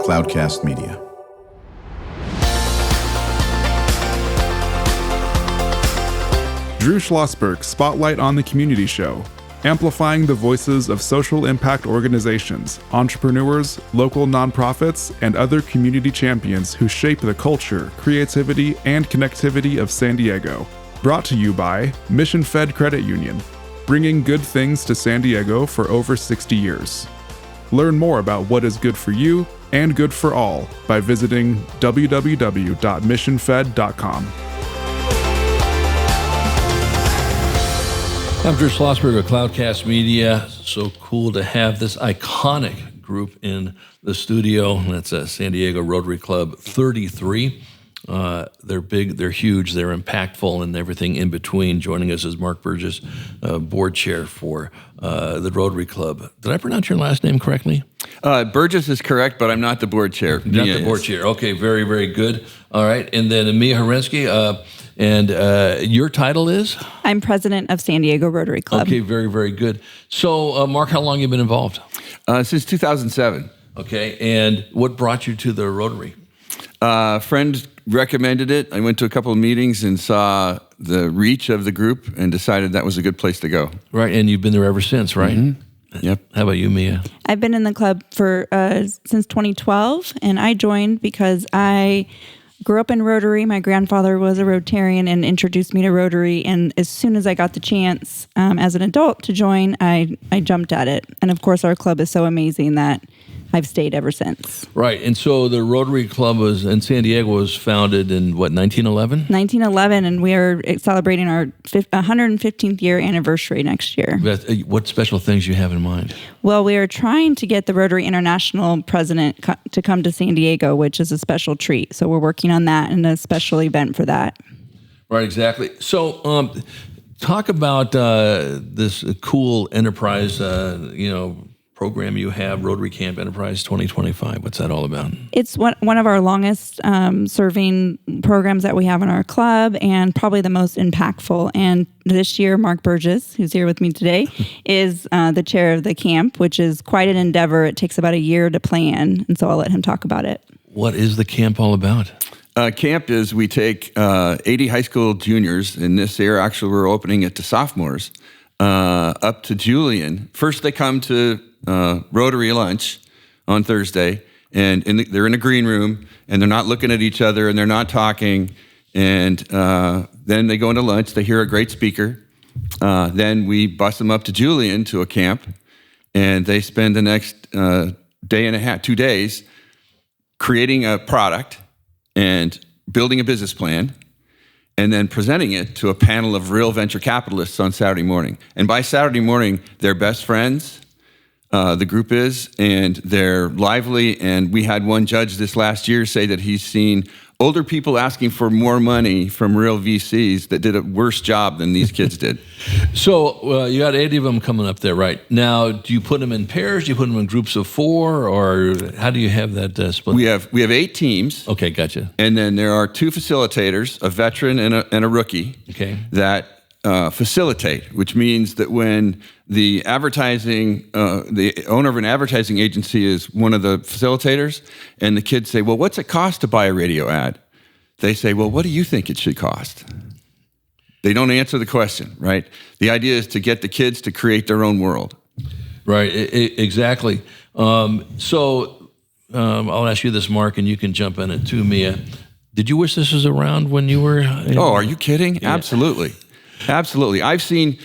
Cloudcast Media. Drew Schlosberg Spotlight on the Community Show, amplifying the voices of social impact organizations, entrepreneurs, local nonprofits, and other community champions who shape the culture, creativity, and connectivity of San Diego. Brought to you by Mission Fed Credit Union, bringing good things to San Diego for over 60 years. Learn more about what is good for you and good for all by visiting www.missionfed.com. I'm Drew Schlosberg of Cloudcast Media. So cool to have this iconic group in the studio. That's San Diego Rotary Club 33. They're big, they're huge, they're impactful, and everything in between. Joining us is Mark Burgess, board chair for the Rotary Club. Did I pronounce your last name correctly? Burgess is correct, but I'm not the board chair. Not the board chair. Okay, very, very good. All right, and then Mia Harenski, and your title is? I'm president of San Diego Rotary Club. Okay, very, very good. So, Mark, how long have you been involved? Since 2007. Okay, and what brought you to the Rotary? A friend recommended it. I went to a couple of meetings and saw the reach of the group and decided that was a good place to go. Right, and you've been there ever since, right? Mm-hmm. Yep. How about you, Mia? I've been in the club for since 2012, and I joined because I grew up in Rotary. My grandfather was a Rotarian and introduced me to Rotary, and as soon as I got the chance as an adult to join, I jumped at it. And of course, our club is so amazing that I've stayed ever since. Right, and so the Rotary Club in San Diego was founded in, 1911? 1911, and we are celebrating our 115th year anniversary next year. What special things you have in mind? Well, we are trying to get the Rotary International president to come to San Diego, which is a special treat. So we're working on that and a special event for that. Right, exactly. So talk about this cool enterprise, program you have, Rotary Camp Enterprise 2025. What's that all about? It's one of our longest serving programs that we have in our club and probably the most impactful. And this year, Mark Burgess, who's here with me today, is the chair of the camp, which is quite an endeavor. It takes about a year to plan, and so I'll let him talk about it. What is the camp all about? Camp is we take 80 high school juniors, and this year actually we're opening it to sophomores, up to Julian. First they come to Rotary lunch on Thursday, and they're in a green room, and they're not looking at each other, and they're not talking, and then they go into lunch, they hear a great speaker, then we bus them up to Julian to a camp, and they spend the next day and a half, 2 days, creating a product and building a business plan, and then presenting it to a panel of real venture capitalists on Saturday morning. And by Saturday morning, they're best friends, the group is, and they're lively. And we had one judge this last year say that he's seen older people asking for more money from real VCs that did a worse job than these kids did. So you got 80 of them coming up there, right? Now, do you put them in pairs? Do you put them in groups of 4? Or how do you have that split? We have 8 teams. Okay, gotcha. And then there are 2 facilitators, a veteran and a rookie, okay, that facilitate, which means that when the owner of an advertising agency is one of the facilitators, and the kids say, well, what's it cost to buy a radio ad? They say, well, what do you think it should cost? They don't answer the question, right? The idea is to get the kids to create their own world. Right, exactly. So I'll ask you this, Mark, and you can jump in it too, Mia. Did you wish this was around when you were? Oh, are you kidding? Yeah. Absolutely. Absolutely. I've seen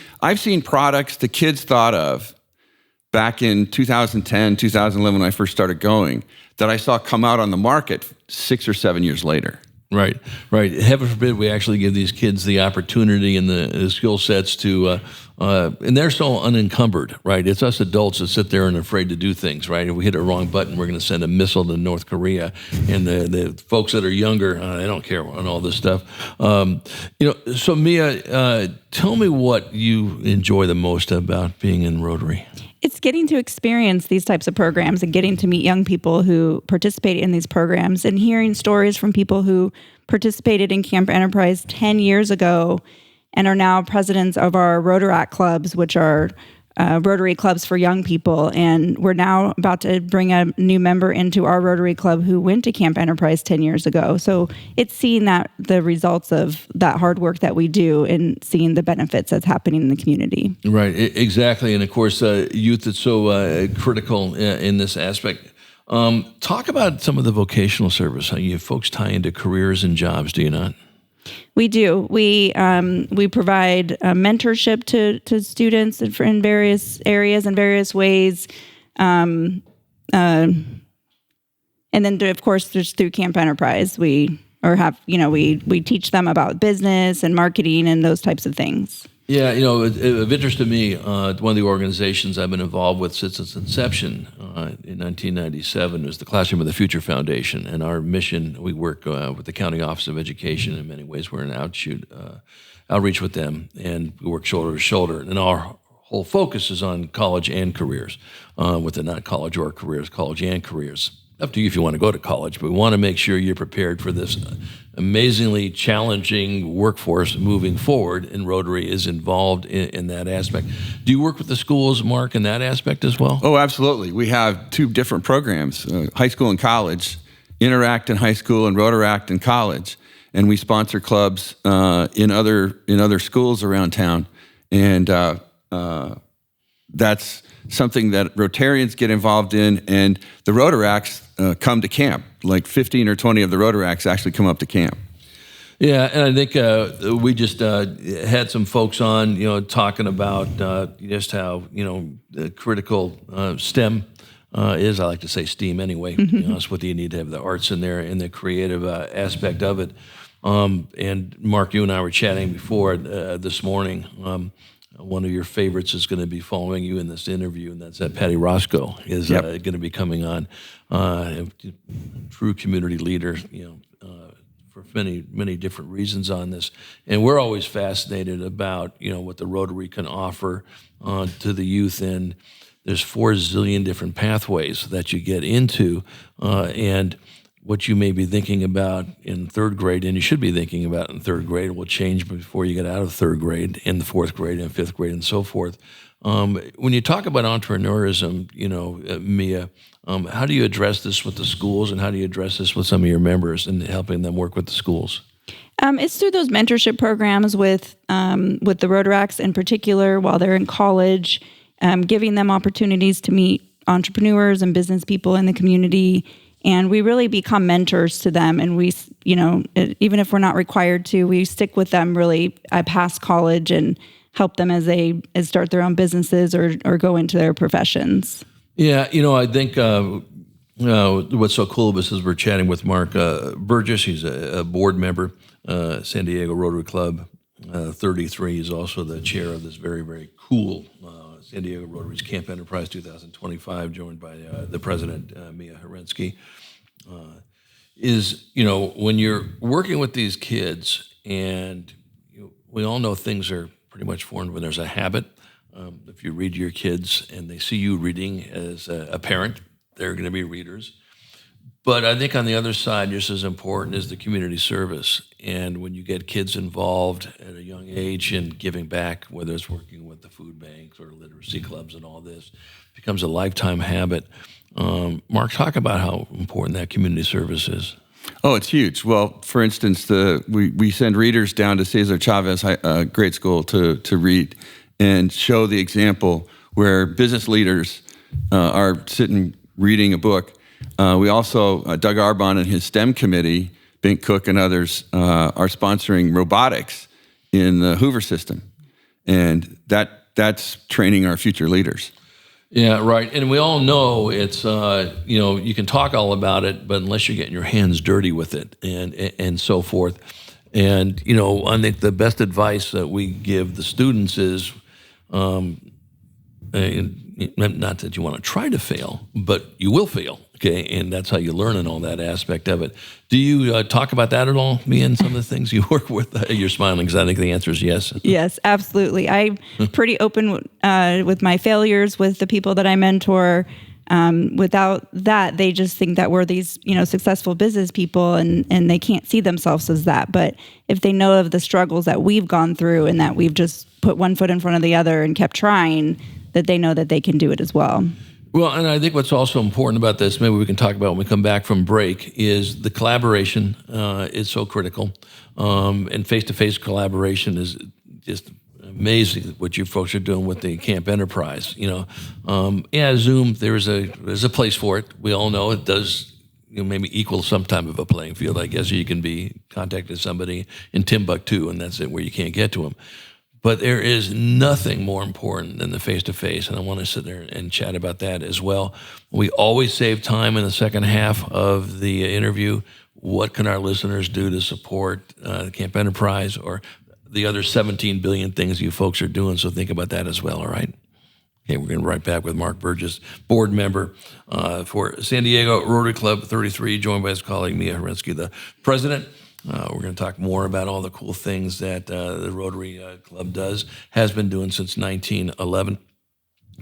products the kids thought of back in 2010, 2011 when I first started going that I saw come out on the market 6 or 7 years later. Right. Heaven forbid we actually give these kids the opportunity and the skill sets to, and they're so unencumbered, right? It's us adults that sit there and are afraid to do things, right? If we hit a wrong button, we're going to send a missile to North Korea. And the folks that are younger, they don't care on all this stuff. So Mia, tell me what you enjoy the most about being in Rotary. It's getting to experience these types of programs and getting to meet young people who participate in these programs and hearing stories from people who participated in Camp Enterprise 10 years ago and are now presidents of our Rotaract clubs, which are Rotary clubs for young people. And we're now about to bring a new member into our Rotary Club who went to Camp Enterprise 10 years ago. So it's seeing the results of that hard work that we do and seeing the benefits that's happening in the community. Right, exactly. And of course, youth is so critical in this aspect. Talk about some of the vocational service. How you folks tie into careers and jobs, do you not? We do. We provide mentorship to students in various areas and various ways, and then of course just through Camp Enterprise, we teach them about business and marketing and those types of things. Yeah, of interest to me, one of the organizations I've been involved with since its inception in 1997 was the Classroom of the Future Foundation. And our mission, we work with the County Office of Education in many ways. We're in outreach with them, and we work shoulder to shoulder. And our whole focus is on college and careers, with the not college or careers, college and careers. Up to you if you want to go to college, but we want to make sure you're prepared for this amazingly challenging workforce moving forward, and Rotary is involved in that aspect. Do you work with the schools, Mark, in that aspect as well? Oh, absolutely. We have two different programs, high school and college, Interact in high school and Rotaract in college. And we sponsor clubs in other schools around town. And that's something that Rotarians get involved in, and the Rotaracts come to camp. Like 15 or 20 of the Rotaracts actually come up to camp. Yeah, and I think we just had some folks on, talking about just how, critical STEM is. I like to say STEAM anyway. To be honest with you, need to have the arts in there and the creative aspect of it. And Mark, you and I were chatting before this morning. One of your favorites is going to be following you in this interview, and that's that Patty Roscoe is going to be coming on. True community leader, for many different reasons on this. And we're always fascinated about, what the Rotary can offer to the youth. And there's 4 zillion different pathways that you get into, and what you may be thinking about in 3rd grade, and you should be thinking about in 3rd grade, will change before you get out of 3rd grade, in the 4th grade, and 5th grade, and so forth. When you talk about entrepreneurism, Mia, how do you address this with the schools, and how do you address this with some of your members and helping them work with the schools? It's through those mentorship programs with the Rotaracts in particular while they're in college, giving them opportunities to meet entrepreneurs and business people in the community. And we really become mentors to them. And we, even if we're not required to, we stick with them really past college and help them as they start their own businesses or go into their professions. Yeah, I think what's so cool about this is we're chatting with Mark Burgess. He's a board member, San Diego Rotary Club 33. He's also the chair of this very, very cool San Diego Rotary's Camp Enterprise 2025, joined by the president, Mia Harenski. When you're working with these kids, and we all know things are pretty much formed when there's a habit. If you read to your kids and they see you reading as a parent, they're going to be readers. But I think on the other side, just as important is the community service. And when you get kids involved at a young age in giving back, whether it's working with the food banks or literacy clubs and all this, it becomes a lifetime habit. Mark, talk about how important that community service is. Oh, it's huge. Well, for instance, we send readers down to Cesar Chavez grade school to read and show the example where business leaders are sitting reading a book. We also, Doug Arbon and his STEM committee, Bink Cook and others, are sponsoring robotics in the Hoover system. And that's training our future leaders. Yeah, right. And we all know it's, you can talk all about it, but unless you're getting your hands dirty with it and so forth. And, I think the best advice that we give the students is, not that you want to try to fail, but you will fail. Okay, and that's how you learn and all that aspect of it. Do you talk about that at all, me, and some of the things you work with? You're smiling because I think the answer is yes. Yes, absolutely. I'm pretty open with my failures with the people that I mentor. Without that, they just think that we're these, successful business people, and they can't see themselves as that. But if they know of the struggles that we've gone through and that we've just put one foot in front of the other and kept trying, that they know that they can do it as well. Well, and I think what's also important about this, maybe we can talk about when we come back from break, is the collaboration is so critical. And face-to-face collaboration is just amazing what you folks are doing with the Camp Enterprise. Zoom, there's a place for it. We all know it does maybe equal some type of a playing field. I guess you can be contacting somebody in Timbuktu, and that's it, where you can't get to them. But there is nothing more important than the face-to-face, and I want to sit there and chat about that as well. We always save time in the second half of the interview. What can our listeners do to support Camp Enterprise or the other 17 billion things you folks are doing? So think about that as well, all right? Okay, we're going to be right back with Mark Burgess, board member for San Diego Rotary Club 33, joined by his colleague Mia Harenski, the president. We're going to talk more about all the cool things that the Rotary Club has been doing since 1911.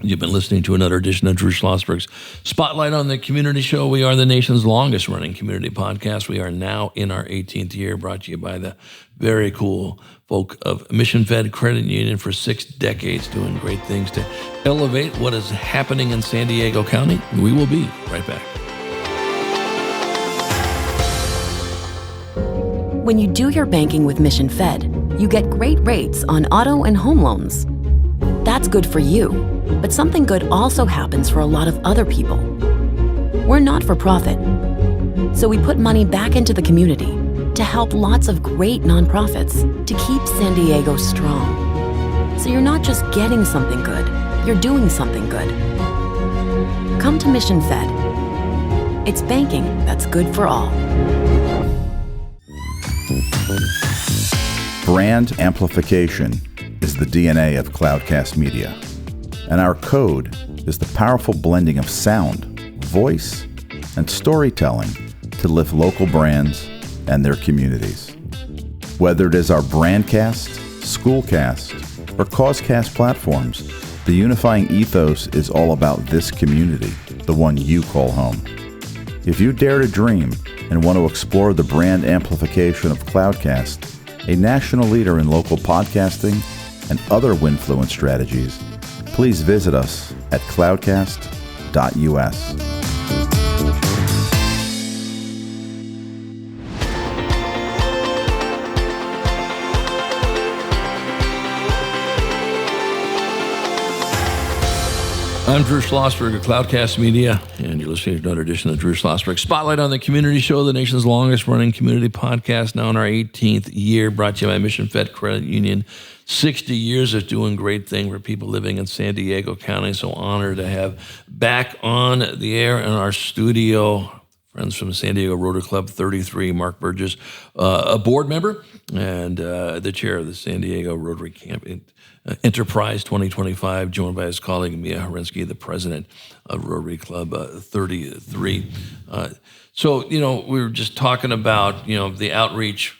You've been listening to another edition of Drew Schlosberg's Spotlight on the Community Show. We are the nation's longest running community podcast. We are now in our 18th year, brought to you by the very cool folk of Mission Fed Credit Union for 6 decades, doing great things to elevate what is happening in San Diego County. We will be right back. When you do your banking with Mission Fed, you get great rates on auto and home loans. That's good for you, but something good also happens for a lot of other people. We're not for profit, so we put money back into the community to help lots of great nonprofits to keep San Diego strong. So you're not just getting something good, you're doing something good. Come to Mission Fed. It's banking that's good for all. Brand amplification is the DNA of Cloudcast Media, and our code is the powerful blending of sound, voice, and storytelling to lift local brands and their communities. Whether it is our Brandcast, Schoolcast, or Causecast platforms, the unifying ethos is all about this community, the one you call home. If you dare to dream and want to explore the brand amplification of Cloudcast, a national leader in local podcasting and other Winfluence strategies, please visit us at cloudcast.us. I'm Drew Schlosberg of Cloudcast Media, and you're listening to another edition of Drew Schlosberg Spotlight on the Community Show, the nation's longest running community podcast, now in our 18th year, brought to you by Mission Fed Credit Union. 60 years of doing great things for people living in San Diego County. So honored to have back on the air in our studio friends from San Diego Rotary Club 33, Mark Burgess, a board member and the chair of the San Diego Rotary Camp Enterprise 2025, joined by his colleague Mia Harenski, the president of Rotary Club 33. So, we were just talking about, the outreach,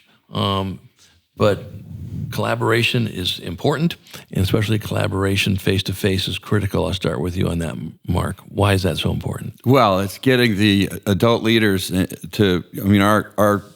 but collaboration is important, and especially collaboration face-to-face is critical. I'll start with you on that, Mark. Why is that so important? Well, it's getting the adult leaders to,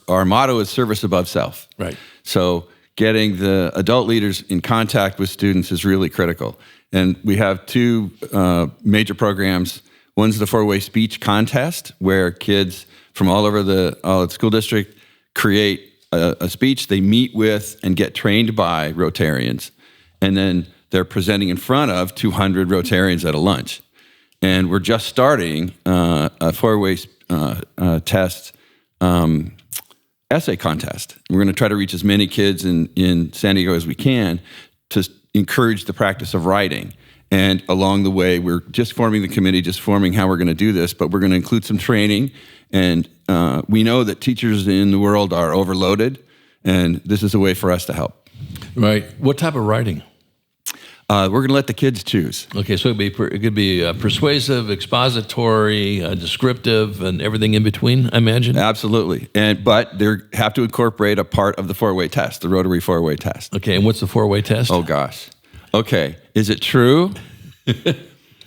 our motto is service above self. Right. So getting the adult leaders in contact with students is really critical. And we have 2 major programs. One's the 4-way speech contest, where kids from all over the school district create a speech they meet with and get trained by Rotarians. And then they're presenting in front of 200 Rotarians at a lunch. And we're just starting a 4-way test essay contest. We're going to try to reach as many kids in San Diego as we can to encourage the practice of writing. And along the way, we're just forming the committee, just forming how we're going to do this, but we're going to include some training. And we know that teachers in the world are overloaded, and this is a way for us to help. Right. What type of writing? We're going to let the kids choose. Okay, so it could be persuasive, expository, descriptive, and everything in between, I imagine? Absolutely. But they have to incorporate a part of the 4-way test, the Rotary 4-way test. Okay, and what's the 4-way test? Oh, gosh. Okay, is it true?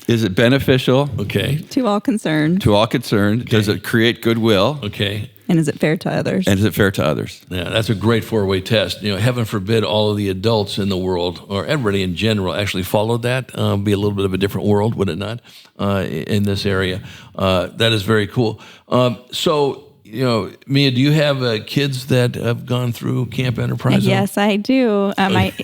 Is it beneficial? Okay. To all concerned. To all concerned. Okay. Does it create goodwill? Okay. And is it fair to others? And is it fair to others? Yeah, that's a great four-way test. Heaven forbid all of the adults in the world, or everybody in general, actually followed that. Be a little bit of a different world, would it not, in this area? That is very cool. So, Mia, do you have kids that have gone through Camp Enterprise? Yes, I do.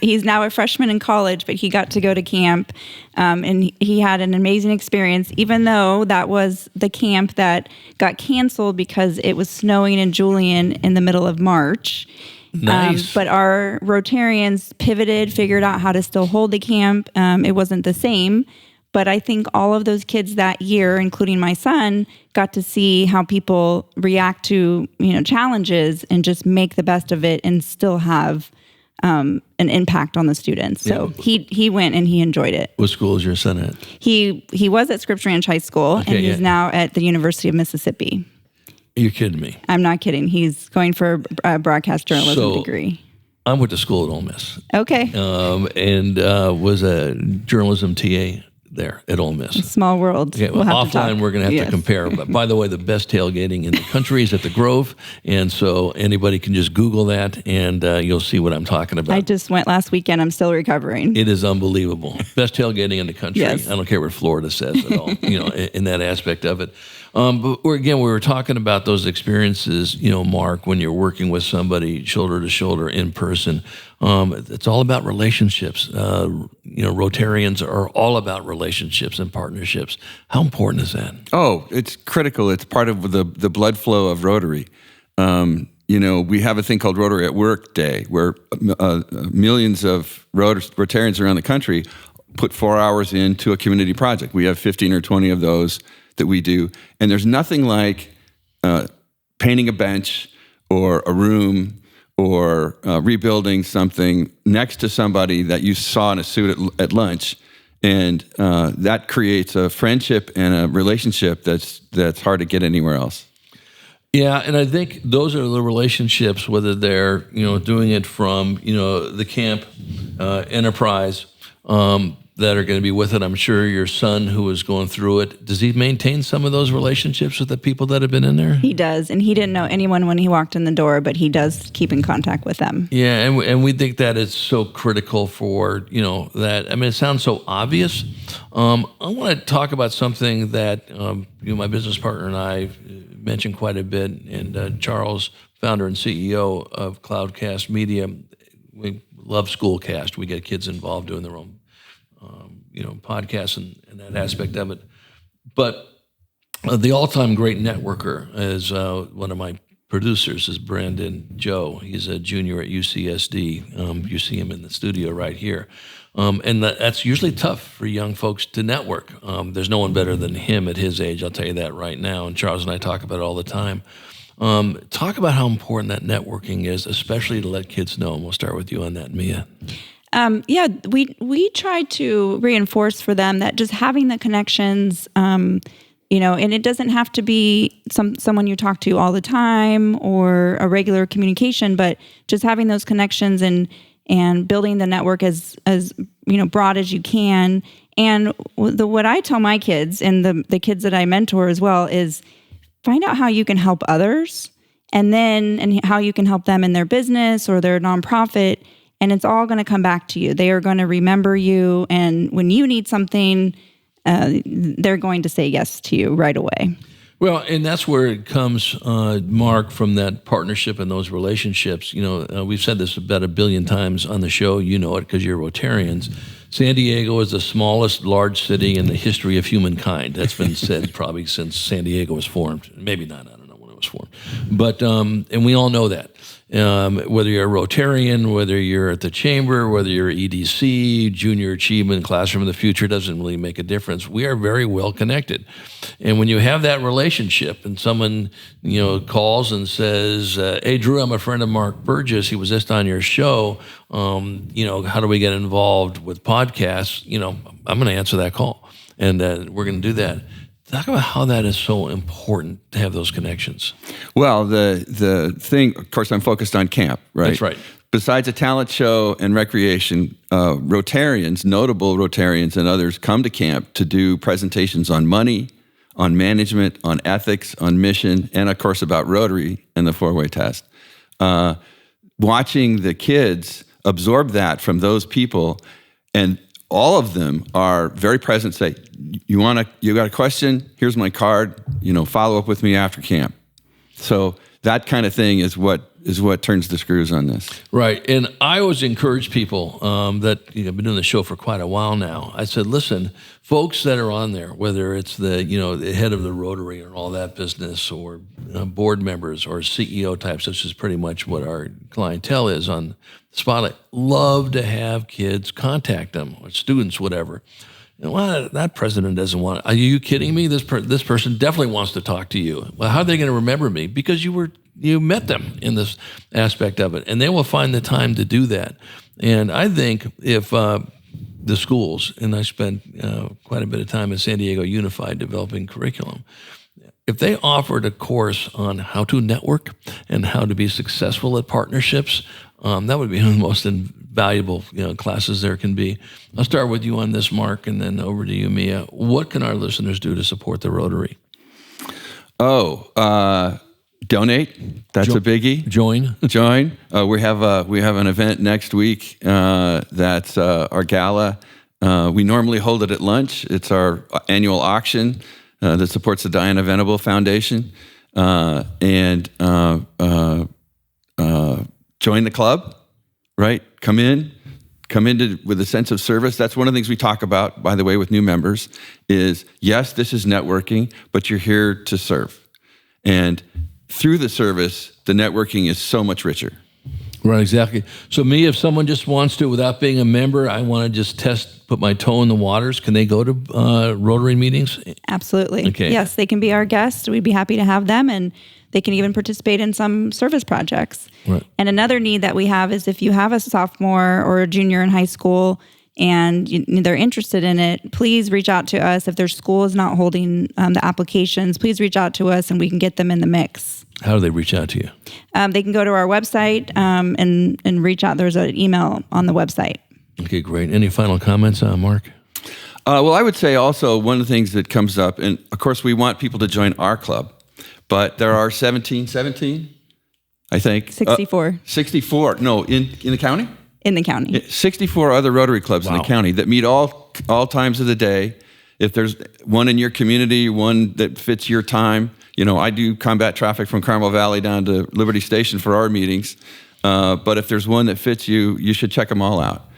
He's now a freshman in college, but he got to go to camp, and he had an amazing experience, even though that was the camp that got canceled because it was snowing in Julian in the middle of March. Nice. But our Rotarians pivoted, figured out how to still hold the camp. It wasn't the same. But I think all of those kids that year, including my son, got to see how people react to challenges and just make the best of it and still have an impact on the students. So he went and he enjoyed it. What school is your son at? He was at Scripps Ranch High School, and he's now at the University of Mississippi. You're kidding me. I'm not kidding. He's going for a broadcast journalism degree. I went to school at Ole Miss. Okay. And was a journalism TA there at Ole Miss. Small world. Okay, we'll have offline, we're going to have to compare. But by the way, the best tailgating in the country is at the Grove, and so anybody can just Google that, and you'll see what I'm talking about. I just went last weekend. I'm still recovering. It is unbelievable. Best tailgating in the country. Yes. I don't care what Florida says at all. In that aspect of it. But we were talking about those experiences, Mark, when you're working with somebody shoulder to shoulder in person. It's all about relationships. Rotarians are all about relationships and partnerships. How important is that? Oh, it's critical. It's part of the blood flow of Rotary. We have a thing called Rotary at Work Day, where millions of Rotarians around the country put 4 hours into a community project. We have 15 or 20 of those that we do. And there's nothing like painting a bench or a room or rebuilding something next to somebody that you saw in a suit at lunch. And that creates a friendship and a relationship that's hard to get anywhere else. Yeah, and I think those are the relationships, whether they're doing it from the camp enterprise that are going to be with it. I'm sure your son, who is going through it, does he maintain some of those relationships with the people that have been in there? He does, and he didn't know anyone when he walked in the door, but he does keep in contact with them. Yeah, and we think that is so critical for that. I mean, it sounds so obvious. I want to talk about something that my business partner and I mentioned quite a bit, and Charles, founder and CEO of Cloudcast Media, we love Schoolcast. We get kids involved doing their own podcasts and that aspect of it. But the all-time great networker is one of my producers is Brandon Joe. He's a junior at UCSD. You see him in the studio right here. And that's usually tough for young folks to network. There's no one better than him at his age, I'll tell you that right now. And Charles and I talk about it all the time. Talk about how important that networking is, especially to let kids know. And we'll start with you on that, Mia. We try to reinforce for them that just having the connections, and it doesn't have to be someone you talk to all the time or a regular communication, but just having those connections and building the network as broad as you can. And what I tell my kids and the kids that I mentor as well is find out how you can help others, and how you can help them in their business or their nonprofit. And it's all going to come back to you. They are going to remember you. And when you need something, they're going to say yes to you right away. Well, and that's where it comes, Mark, from that partnership and those relationships. We've said this about 1 billion times on the show. You know it because you're Rotarians. San Diego is the smallest large city in the history of humankind. That's been said probably since San Diego was formed. Maybe not. I don't know when it was formed. But, and we all know that. Whether you're a Rotarian, whether you're at the Chamber, whether you're EDC, Junior Achievement, Classroom of the Future, doesn't really make a difference. We are very well connected. And when you have that relationship and someone, calls and says, hey, Drew, I'm a friend of Mark Burgess. He was just on your show. How do we get involved with podcasts? I'm going to answer that call. And we're going to do that. Talk about how that is so important to have those connections. Well, the thing, of course, I'm focused on camp, right? That's right. Besides a talent show and recreation, Rotarians, notable Rotarians and others come to camp to do presentations on money, on management, on ethics, on mission, and of course about Rotary and the 4-way test. Watching the kids absorb that from those people, and all of them are very present. Say, you got a question? Here's my card. Follow up with me after camp. So that kind of thing is what turns the screws on this. Right. And I always encourage people that have been doing the show for quite a while now. I said, listen, folks that are on there, whether it's the head of the Rotary and all that business, or board members or CEO types, which is pretty much what our clientele is on Spotlight, love to have kids contact them, or students, whatever. Well, that president doesn't want it. Are you kidding me? This person definitely wants to talk to you. Well, how are they going to remember me? Because you met them in this aspect of it, and they will find the time to do that. And I think if the schools, and I spent quite a bit of time at San Diego Unified developing curriculum, if they offered a course on how to network and how to be successful at partnerships, that would be one of the most valuable classes there can be. I'll start with you on this, Mark, and then over to you, Mia. What can our listeners do to support the Rotary? Donate. That's a biggie. Join. We have an event next week. That's our gala. We normally hold it at lunch. It's our annual auction that supports the Diana Venable Foundation. And join the club, right? Come in with a sense of service. That's one of the things we talk about, by the way, with new members is, yes, this is networking, but you're here to serve. And through the service, the networking is so much richer. Right, exactly. So me, if someone just wants to, without being a member, I want to just put my toe in the waters, can they go to Rotary meetings? Absolutely. Okay. Yes, they can be our guests. We'd be happy to have them, and they can even participate in some service projects. Right. And another need that we have is if you have a sophomore or a junior in high school and they're interested in it, please reach out to us. If their school is not holding the applications, please reach out to us and we can get them in the mix. How do they reach out to you? They can go to our website and reach out. There's an email on the website. Okay, great. Any final comments, Mark? Well, I would say also one of the things that comes up, and of course we want people to join our club, but there are 17, I think. 64. 64. No, in the county? In the county. 64 other Rotary clubs in the county that meet all times of the day. If there's one in your community, one that fits your time. I do combat traffic from Carmel Valley down to Liberty Station for our meetings. But if there's one that fits you, you should check them all out.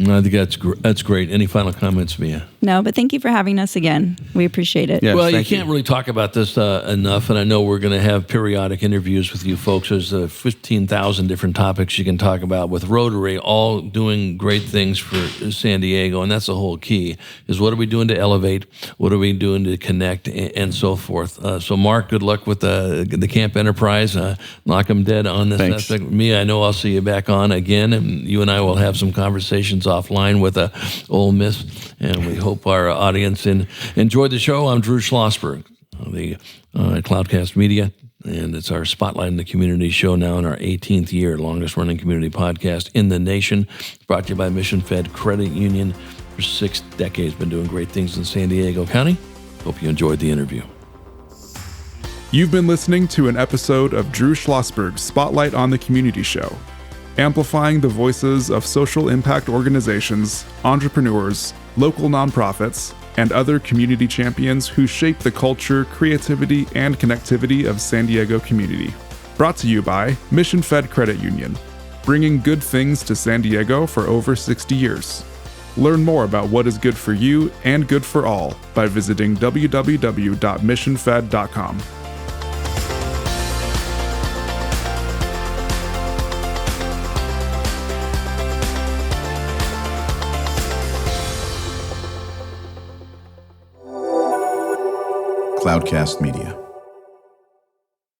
I think that's great. Any final comments, Mia? No, but thank you for having us again. We appreciate it. Yes, well, you can't really talk about this enough, and I know we're going to have periodic interviews with you folks. There's 15,000 different topics you can talk about with Rotary, all doing great things for San Diego, and that's the whole key, is what are we doing to elevate, what are we doing to connect, and so forth. So, Mark, good luck with the Camp Enterprise. Knock them dead on this Thanks. aspect. Mia, I know I'll see you back on again, and you and I will have some conversations offline with Ole Miss, and we hope our audience enjoyed the show. I'm Drew Schlosberg, the Cloudcast Media, and it's our Spotlight in the Community show now in our 18th year, longest running community podcast in the nation. It's brought to you by Mission Fed Credit Union. For 6 decades, been doing great things in San Diego County. Hope you enjoyed the interview. You've been listening to an episode of Drew Schlosberg's Spotlight on the Community show, amplifying the voices of social impact organizations, entrepreneurs, local nonprofits, and other community champions who shape the culture, creativity, and connectivity of San Diego community. Brought to you by Mission Fed Credit Union, bringing good things to San Diego for over 60 years. Learn more about what is good for you and good for all by visiting www.missionfed.com. Cloudcast Media.